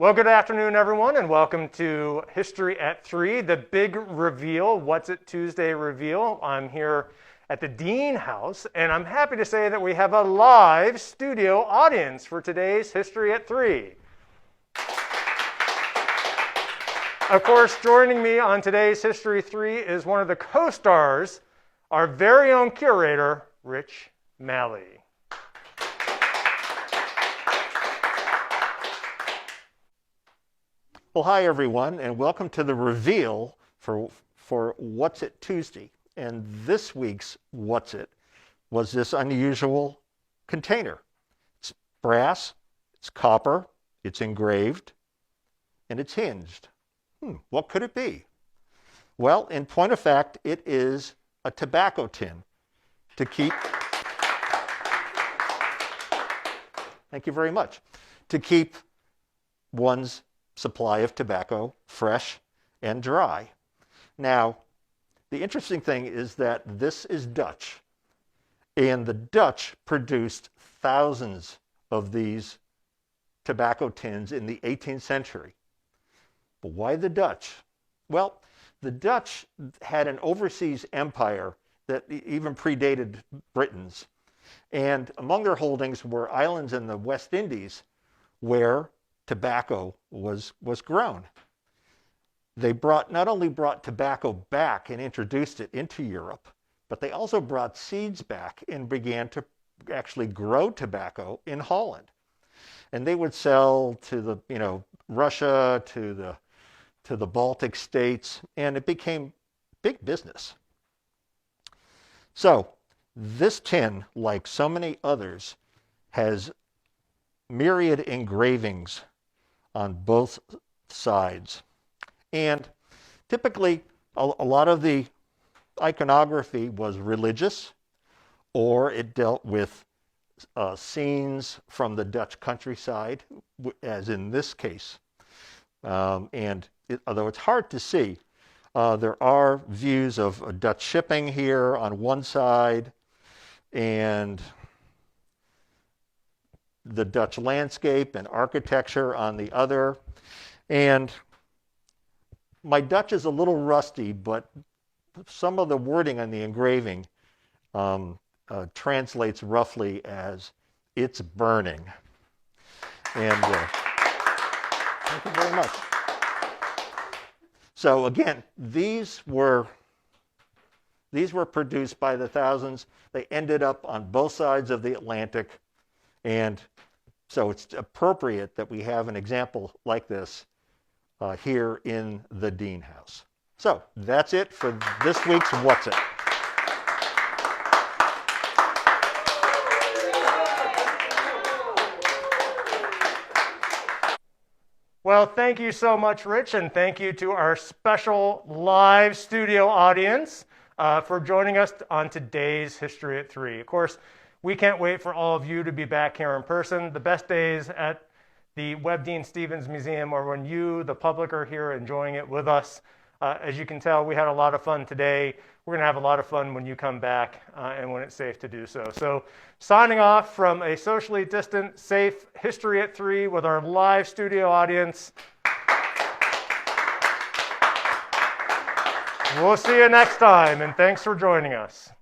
Well, good afternoon, everyone, and welcome to History at 3, the big reveal, What's It Tuesday reveal. I'm here at the Dean House, and I'm happy to say that we have a live studio audience for today's History at 3. Of course, joining me on today's History 3 is one of the co-stars, our very own curator, Rich Malley. Well, hi everyone, and welcome to the reveal for What's It Tuesday. And this week's What's It was this unusual container. It's brass, it's copper, it's engraved, and it's hinged. What could it be? Well, in point of fact, it is a tobacco tin to keep, thank you very much, to keep one's supply of tobacco fresh and dry. Now, the interesting thing is that this is Dutch, and the Dutch produced thousands of these tobacco tins in the 18th century. But why the Dutch? Well, the Dutch had an overseas empire that even predated Britain's, and among their holdings were islands in the West Indies where tobacco was grown. They not only brought tobacco back and introduced it into Europe, but they also brought seeds back and began to actually grow tobacco in Holland. And they would sell to the, Russia, to the Baltic states, and it became big business. So this tin, like so many others, has myriad engravings on both sides. And typically, a lot of the iconography was religious, or it dealt with scenes from the Dutch countryside, as in this case. Although it's hard to see, there are views of Dutch shipping here on one side, and the Dutch landscape and architecture on the other. And my Dutch is a little rusty, but some of the wording on the engraving translates roughly as, "It's burning." And thank you very much. So again, these were produced by the thousands. They ended up on both sides of the Atlantic. And so it's appropriate that we have an example like this here in the Dean House. So that's it for this week's What's It? Well, thank you so much, Rich, and thank you to our special live studio audience for joining us on today's History at 3. Of course, we can't wait for all of you to be back here in person. The best days at the Webb Dean Stevens Museum are when you, the public, are here enjoying it with us. As you can tell, we had a lot of fun today. We're going to have a lot of fun when you come back and when it's safe to do so. So signing off from a socially distant, safe History at 3 with our live studio audience. We'll see you next time, and thanks for joining us.